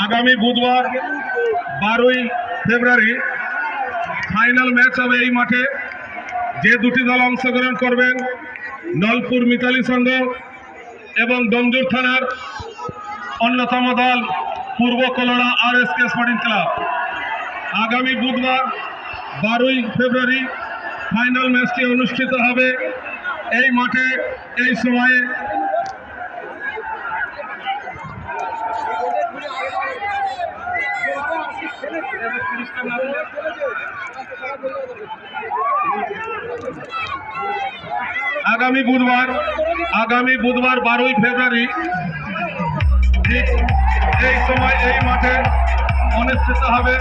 আগামী বুধবার 12ই ফেব্রুয়ারি final match হবে এই মাঠে। যে দুটি দল অংশগ্রহণ করবেন নলপুর মিতালি সংঘ এবং ডোমজুর থানার অন্যতম দল পূর্ব কলোরা RSK স্পোর্টিং ক্লাব। আগামী বুধবার 12ই ফেব্রুয়ারি ফাইনাল ম্যাচটি অনুষ্ঠিত হবে এই মাঠে এই সময়ে। আগামী বুধবার 12ই ফেব্রুয়ারি ঠিক এই সময় এই মাঠে অনুষ্ঠিত হবে